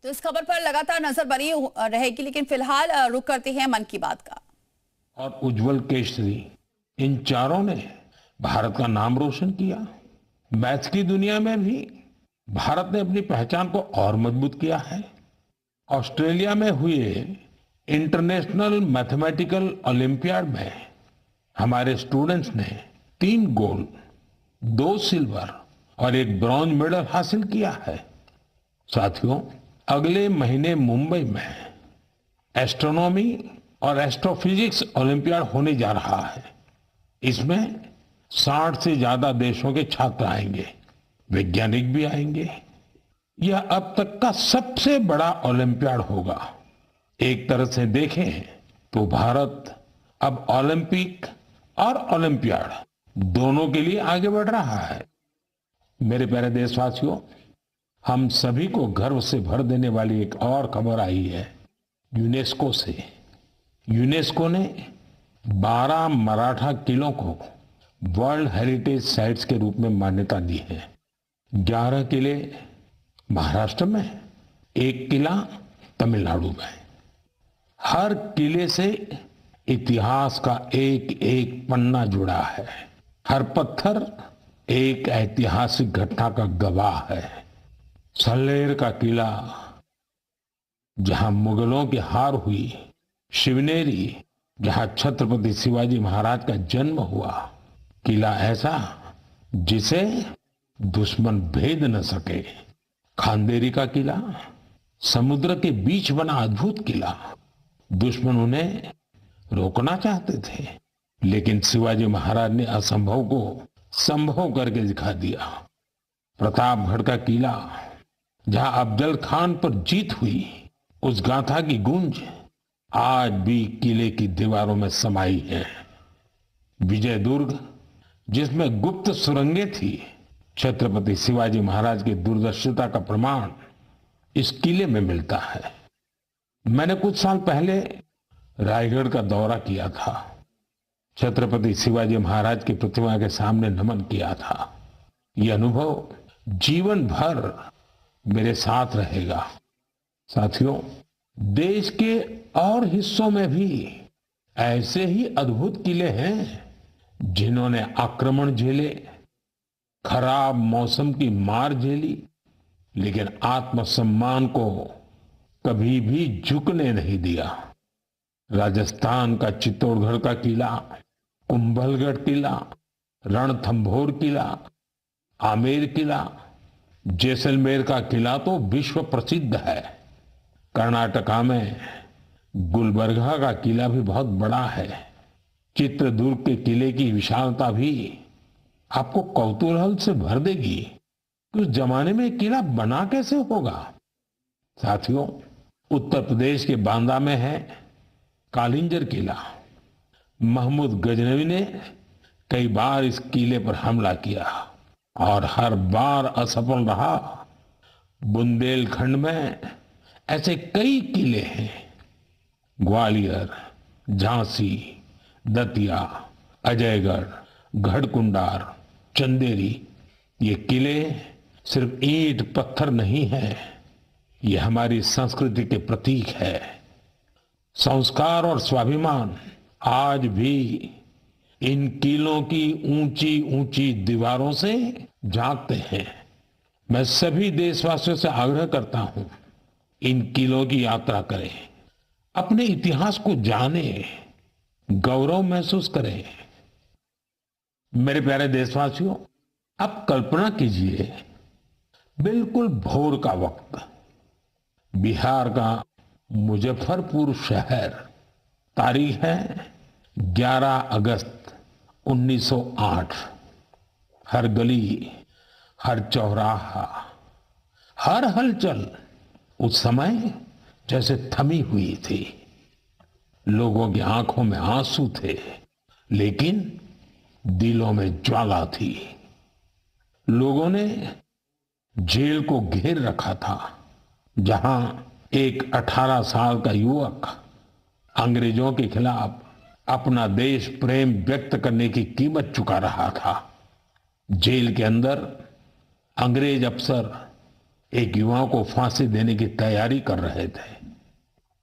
तो इस खबर पर लगातार नजर बनी रहेगी, लेकिन फिलहाल रुक करते हैं मन की बात का। और उज्जवल केशरी, इन चारों ने भारत का नाम रोशन किया। मैथ्स की दुनिया में भी भारत ने अपनी पहचान को और मजबूत किया है। ऑस्ट्रेलिया में हुए इंटरनेशनल मैथमेटिकल ओलंपियाड में हमारे स्टूडेंट्स ने 3 गोल्ड, 2 सिल्वर और 1 ब्रॉन्ज मेडल हासिल किया है। साथियों, अगले महीने मुंबई में एस्ट्रोनॉमी और एस्ट्रोफिजिक्स ओलंपियाड होने जा रहा है। इसमें 60 से ज्यादा देशों के छात्र आएंगे, वैज्ञानिक भी आएंगे। यह अब तक का सबसे बड़ा ओलंपियाड होगा। एक तरह से देखें तो भारत अब ओलंपिक और ओलंपियाड दोनों के लिए आगे बढ़ रहा है। मेरे प्यारे देशवासियों, हम सभी को गर्व से भर देने वाली एक और खबर आई है यूनेस्को से। यूनेस्को ने 12 मराठा किलों को वर्ल्ड हेरिटेज साइट्स के रूप में मान्यता दी है। 11 किले महाराष्ट्र में, 1 किला तमिलनाडु में। हर किले से इतिहास का एक एक पन्ना जुड़ा है। हर पत्थर एक ऐतिहासिक घटना का गवाह है। सल्लेर का किला, जहां मुगलों की हार हुई, शिवनेरी, जहां छत्रपति शिवाजी महाराज का जन्म हुआ, किला ऐसा जिसे दुश्मन भेद न सके। खांदेरी का किला, समुद्र के बीच बना अद्भुत किला। दुश्मन उन्हें रोकना चाहते थे, लेकिन शिवाजी महाराज ने असंभव को संभव करके दिखा दिया। प्रतापगढ़ का किला, जहां अफजल खान पर जीत हुई, उस गाथा की गूंज आज भी किले की दीवारों में समाई है। विजय दुर्ग, जिसमें गुप्त सुरंगें थी, छत्रपति शिवाजी महाराज की दूरदर्शिता का प्रमाण इस किले में मिलता है। मैंने कुछ साल पहले रायगढ़ का दौरा किया था। छत्रपति शिवाजी महाराज की प्रतिमा के सामने नमन किया था। यह अनुभव जीवन भर मेरे साथ रहेगा। साथियों, देश के और हिस्सों में भी ऐसे ही अद्भुत किले हैं जिन्होंने आक्रमण झेले, खराब मौसम की मार झेली, लेकिन आत्मसम्मान को कभी भी झुकने नहीं दिया। राजस्थान का चित्तौड़गढ़ का किला, कुंभलगढ़ किला, रणथंभौर किला, आमेर किला, जैसलमेर का किला तो विश्व प्रसिद्ध है। कर्नाटका में गुलबर्गा का किला भी बहुत बड़ा है। चित्रदुर्ग के किले की विशालता भी आपको कौतूहल से भर देगी कि उस जमाने में किला बना कैसे होगा। साथियों, उत्तर प्रदेश के बांदा में है कालिंजर किला। महमूद गजनवी ने कई बार इस किले पर हमला किया और हर बार असफल रहा। बुंदेलखंड में ऐसे कई किले हैं। ग्वालियर, झांसी, दतिया, अजयगढ़, गढ़कुंडार, चंदेरी, ये किले सिर्फ ईंट पत्थर नहीं है, ये हमारी संस्कृति के प्रतीक है। संस्कार और स्वाभिमान आज भी इन किलों की ऊंची ऊंची दीवारों से झांकते हैं। मैं सभी देशवासियों से आग्रह करता हूं, इन किलों की यात्रा करें, अपने इतिहास को जानें, गौरव महसूस करें। मेरे प्यारे देशवासियों, आप कल्पना कीजिए, बिल्कुल भोर का वक्त, बिहार का मुजफ्फरपुर शहर, तारीख है 11 अगस्त 1908। हर गली, हर चौराहा, हर हलचल उस समय जैसे थमी हुई थी। लोगों की आंखों में आंसू थे, लेकिन दिलों में ज्वाला थी। लोगों ने जेल को घेर रखा था, जहां एक 18 साल का युवक अंग्रेजों के खिलाफ अपना देश प्रेम व्यक्त करने की कीमत चुका रहा था। जेल के अंदर अंग्रेज अफसर एक युवा को फांसी देने की तैयारी कर रहे थे।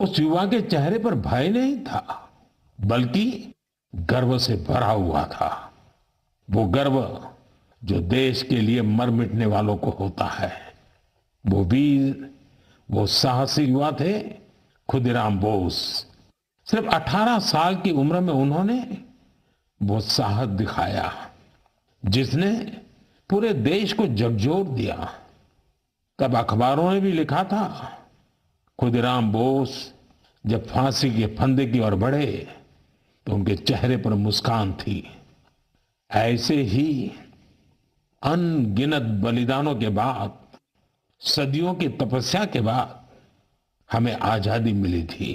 उस युवा के चेहरे पर भय नहीं था, बल्कि गर्व से भरा हुआ था। वो गर्व जो देश के लिए मर मिटने वालों को होता है। वो वीर, वो साहसी युवा थे खुदीराम बोस। सिर्फ 18 साल की उम्र में उन्होंने वो साहस दिखाया जिसने पूरे देश को झकझोर दिया। तब अखबारों ने भी लिखा था, खुदीराम बोस जब फांसी के फंदे की ओर बढ़े तो उनके चेहरे पर मुस्कान थी। ऐसे ही अनगिनत बलिदानों के बाद, सदियों की तपस्या के बाद हमें आजादी मिली थी।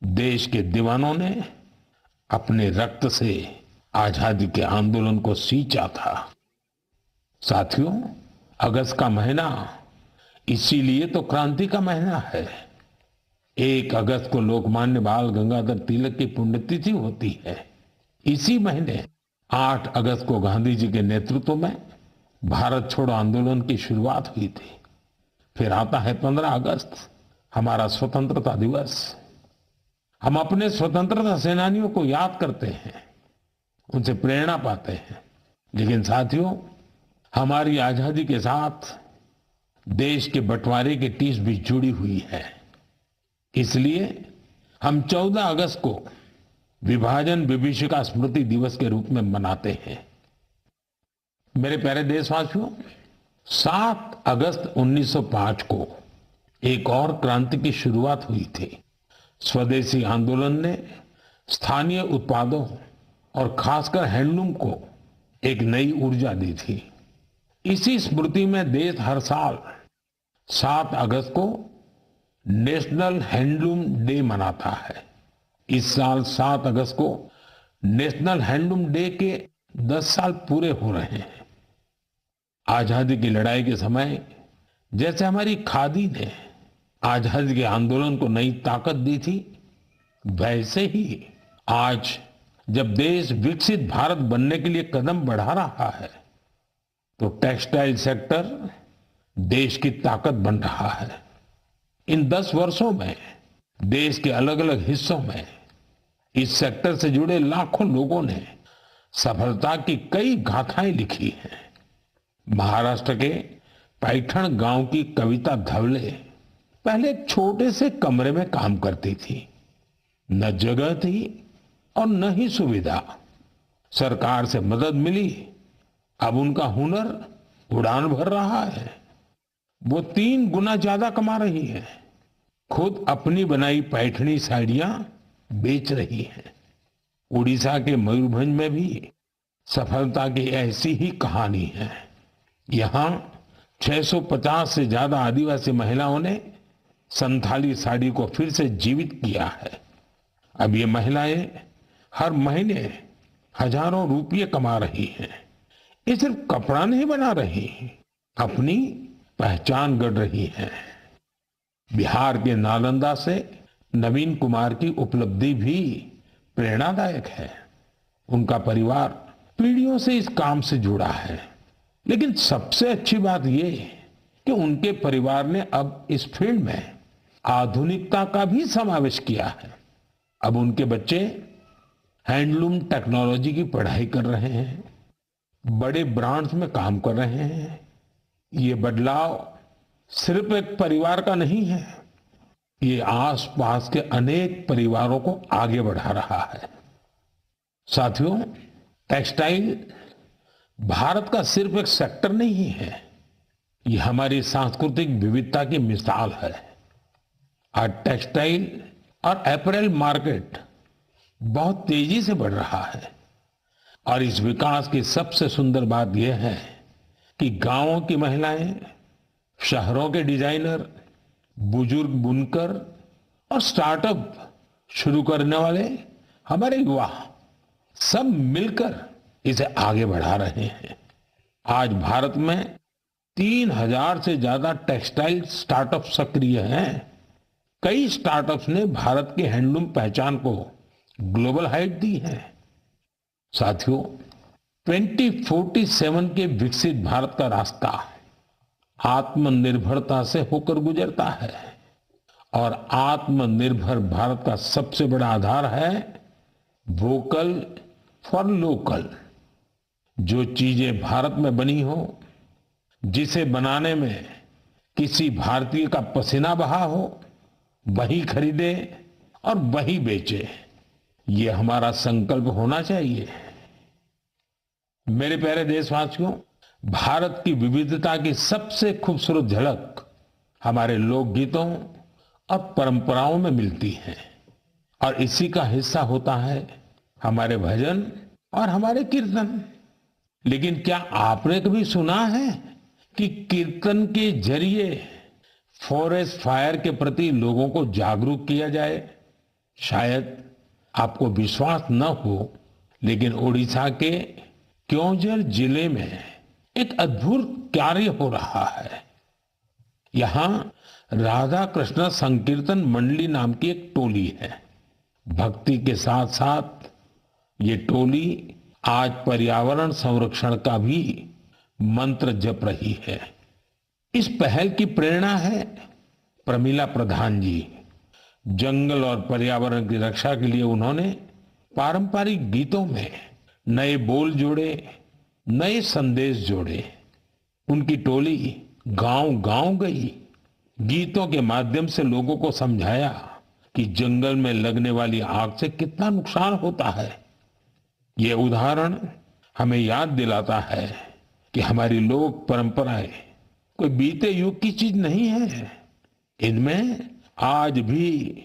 देश के दीवानों ने अपने रक्त से आजादी के आंदोलन को सींचा था। साथियों, अगस्त का महीना इसीलिए तो क्रांति का महीना है। 1 अगस्त को लोकमान्य बाल गंगाधर तिलक की पुण्यतिथि होती है। इसी महीने 8 अगस्त को गांधी जी के नेतृत्व में भारत छोड़ो आंदोलन की शुरुआत हुई थी। फिर आता है 15 अगस्त, हमारा स्वतंत्रता दिवस। हम अपने स्वतंत्रता सेनानियों को याद करते हैं, उनसे प्रेरणा पाते हैं। लेकिन साथियों, हमारी आजादी के साथ देश के बंटवारे की टीस भी जुड़ी हुई है। इसलिए हम 14 अगस्त को विभाजन विभीषिका स्मृति दिवस के रूप में मनाते हैं। मेरे प्यारे देशवासियों, 7 अगस्त 1905 को एक और क्रांति की शुरुआत हुई थी। स्वदेशी आंदोलन ने स्थानीय उत्पादों और खासकर हैंडलूम को एक नई ऊर्जा दी थी। इसी स्मृति में देश हर साल 7 अगस्त को नेशनल हैंडलूम डे मनाता है। इस साल 7 अगस्त को नेशनल हैंडलूम डे के 10 साल पूरे हो रहे हैं। आजादी की लड़ाई के समय जैसे हमारी खादी ने आजादी के आंदोलन को नई ताकत दी थी, वैसे ही आज जब देश विकसित भारत बनने के लिए कदम बढ़ा रहा है, तो टेक्सटाइल सेक्टर देश की ताकत बन रहा है। इन 10 वर्षों में देश के अलग अलग हिस्सों में इस सेक्टर से जुड़े लाखों लोगों ने सफलता की कई गाथाएं लिखी हैं। महाराष्ट्र के पैठण गांव की कविता धवले पहले एक छोटे से कमरे में काम करती थी। न जगह थी और न ही सुविधा। सरकार से मदद मिली, अब उनका हुनर उड़ान भर रहा है। वो 3 गुना ज्यादा कमा रही है। खुद अपनी बनाई पैठणी साड़ियां बेच रही है। उड़ीसा के मयूरभंज में भी सफलता की ऐसी ही कहानी है। यहाँ 650 से ज्यादा आदिवासी महिलाओं ने संथाली साड़ी को फिर से जीवित किया है। अब ये महिलाएं हर महीने हजारों रुपये कमा रही हैं। ये सिर्फ कपड़ा नहीं बना रही, अपनी पहचान गढ़ रही हैं। बिहार के नालंदा से नवीन कुमार की उपलब्धि भी प्रेरणादायक है। उनका परिवार पीढ़ियों से इस काम से जुड़ा है। लेकिन सबसे अच्छी बात यह कि उनके परिवार ने अब इस फील्ड में आधुनिकता का भी समावेश किया है। अब उनके बच्चे हैंडलूम टेक्नोलॉजी की पढ़ाई कर रहे हैं, बड़े ब्रांड्स में काम कर रहे हैं। ये बदलाव सिर्फ एक परिवार का नहीं है, ये आसपास के अनेक परिवारों को आगे बढ़ा रहा है। साथियों, टेक्सटाइल भारत का सिर्फ एक सेक्टर नहीं है, ये हमारी सांस्कृतिक विविधता की मिसाल है। आज टेक्सटाइल और अपैरल मार्केट बहुत तेजी से बढ़ रहा है और इस विकास की सबसे सुंदर बात यह है कि गांवों की महिलाएं, शहरों के डिजाइनर, बुजुर्ग बुनकर और स्टार्टअप शुरू करने वाले हमारे युवा सब मिलकर इसे आगे बढ़ा रहे हैं। आज भारत में 3000 से ज्यादा टेक्सटाइल स्टार्टअप सक्रिय हैं। कई स्टार्टअप्स ने भारत की हैंडलूम पहचान को ग्लोबल हाइट दी है। साथियों, 2047 के विकसित भारत का रास्ता आत्मनिर्भरता से होकर गुजरता है। और आत्मनिर्भर भारत का सबसे बड़ा आधार है वोकल फॉर लोकल। जो चीजें भारत में बनी हो, जिसे बनाने में किसी भारतीय का पसीना बहा हो, वही खरीदे और वही बेचे, ये हमारा संकल्प होना चाहिए। मेरे प्यारे देशवासियों, भारत की विविधता की सबसे खूबसूरत झलक हमारे लोकगीतों और परंपराओं में मिलती है। और इसी का हिस्सा होता है हमारे भजन और हमारे कीर्तन। लेकिन क्या आपने कभी सुना है कि कीर्तन के जरिए फॉरेस्ट फायर के प्रति लोगों को जागरूक किया जाए? शायद आपको विश्वास न हो, लेकिन ओडिशा के क्योंझर जिले में एक अद्भुत कार्य हो रहा है। यहां राधा कृष्ण संकीर्तन मंडली नाम की एक टोली है। भक्ति के साथ साथ ये टोली आज पर्यावरण संरक्षण का भी मंत्र जप रही है। इस पहल की प्रेरणा है प्रमिला प्रधान जी। जंगल और पर्यावरण की रक्षा के लिए उन्होंने पारंपरिक गीतों में नए बोल जोड़े, नए संदेश जोड़े। उनकी टोली गांव-गांव गई, गीतों के माध्यम से लोगों को समझाया कि जंगल में लगने वाली आग से कितना नुकसान होता है। ये उदाहरण हमें याद दिलाता है कि हमारी लोक परंपराएं कोई बीते युग की चीज नहीं है। इनमें आज भी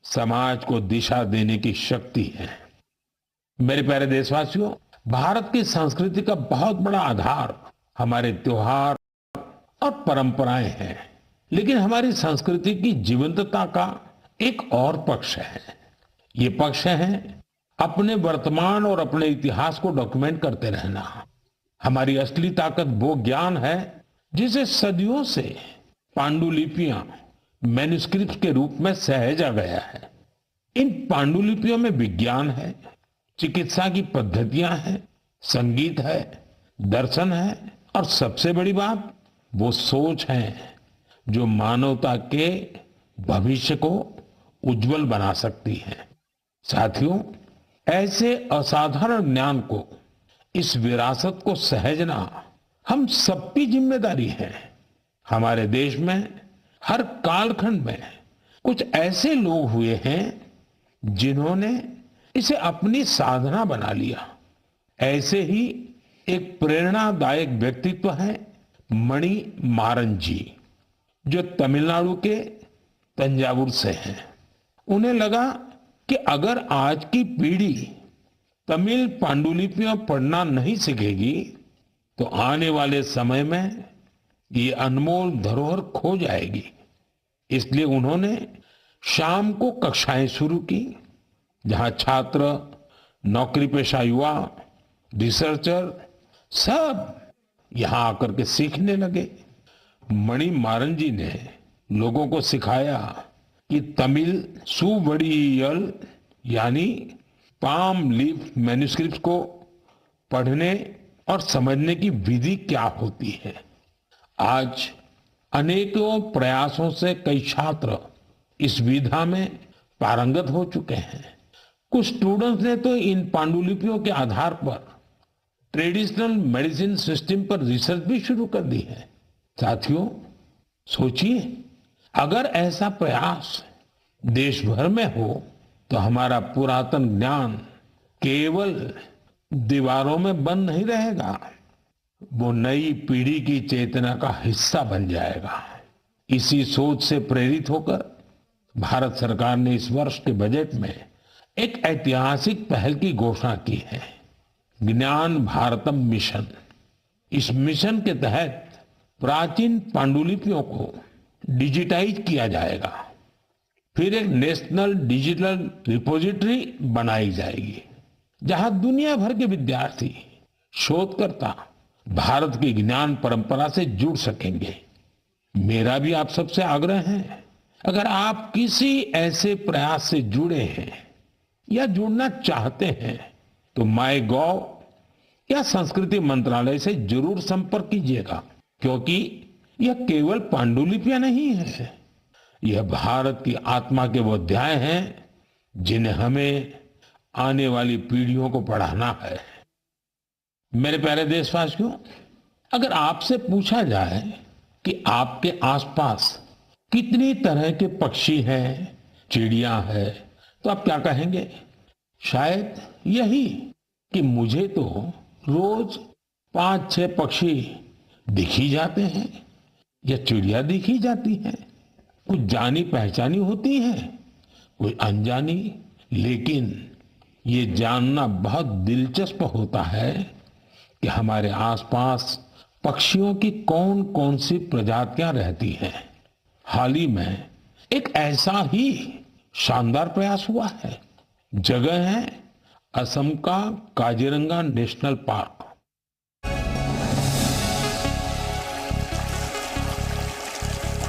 समाज को दिशा देने की शक्ति है। मेरे प्यारे देशवासियों, भारत की संस्कृति का बहुत बड़ा आधार हमारे त्योहार और परंपराएं हैं। लेकिन हमारी संस्कृति की जीवंतता का एक और पक्ष है। ये पक्ष है अपने वर्तमान और अपने इतिहास को डॉक्यूमेंट करते रहना। हमारी असली ताकत वो ज्ञान है जिसे सदियों से पांडुलिपियां मैन्युस्क्रिप्ट के रूप में सहेजा गया है। इन पांडुलिपियों में विज्ञान है, चिकित्सा की पद्धतियां हैं, संगीत है, दर्शन है और सबसे बड़ी बात वो सोच है जो मानवता के भविष्य को उज्जवल बना सकती है। साथियों, ऐसे असाधारण ज्ञान को, इस विरासत को सहेजना हम सबकी जिम्मेदारी है। हमारे देश में हर कालखंड में कुछ ऐसे लोग हुए हैं जिन्होंने इसे अपनी साधना बना लिया। ऐसे ही एक प्रेरणादायक व्यक्तित्व है मणि मारन जी, जो तमिलनाडु के तंजावुर से हैं। उन्हें लगा कि अगर आज की पीढ़ी तमिल पांडुलिपियां पढ़ना नहीं सीखेगी तो आने वाले समय में ये अनमोल धरोहर खो जाएगी। इसलिए उन्होंने शाम को कक्षाएं शुरू की, जहां छात्र, नौकरी पेशा युवा, रिसर्चर सब यहां आकर के सीखने लगे। मणि मारन जी ने लोगों को सिखाया कि तमिल सुवड़ियल यानी पाम लीफ मैन्युस्क्रिप्ट को पढ़ने और समझने की विधि क्या होती है। आज अनेकों प्रयासों से कई छात्र इस विधा में पारंगत हो चुके हैं। कुछ स्टूडेंट्स ने तो इन पांडुलिपियों के आधार पर ट्रेडिशनल मेडिसिन सिस्टम पर रिसर्च भी शुरू कर दी है। साथियों, सोचिए, अगर ऐसा प्रयास देश भर में हो तो हमारा पुरातन ज्ञान केवल दीवारों में बंद नहीं रहेगा, वो नई पीढ़ी की चेतना का हिस्सा बन जाएगा। इसी सोच से प्रेरित होकर भारत सरकार ने इस वर्ष के बजट में एक ऐतिहासिक पहल की घोषणा की है, ज्ञान भारतम मिशन। इस मिशन के तहत प्राचीन पांडुलिपियों को डिजिटाइज किया जाएगा। फिर एक नेशनल डिजिटल रिपोजिटरी बनाई जाएगी, जहां दुनिया भर के विद्यार्थी, शोधकर्ता भारत की ज्ञान परंपरा से जुड़ सकेंगे। मेरा भी आप सबसे आग्रह है, अगर आप किसी ऐसे प्रयास से जुड़े हैं या जुड़ना चाहते हैं तो माईगॉव या संस्कृति मंत्रालय से जरूर संपर्क कीजिएगा, क्योंकि यह केवल पांडुलिपियां नहीं है, यह भारत की आत्मा के वो अध्याय हैं जिन्हें हमें आने वाली पीढ़ियों को पढ़ाना है। मेरे प्यारे देशवासियों, अगर आपसे पूछा जाए कि आपके आसपास कितनी तरह के पक्षी हैं, चिड़िया है, तो आप क्या कहेंगे? शायद यही कि मुझे तो रोज 5-6 पक्षी दिख ही जाते हैं या चिड़िया दिख ही जाती हैं। कुछ जानी पहचानी होती हैं, कोई अनजानी, लेकिन ये जानना बहुत दिलचस्प होता है कि हमारे आसपास पक्षियों की कौन कौन सी प्रजातियां रहती हैं। हाल ही में एक ऐसा ही शानदार प्रयास हुआ है। जगह है असम का काजीरंगा नेशनल पार्क।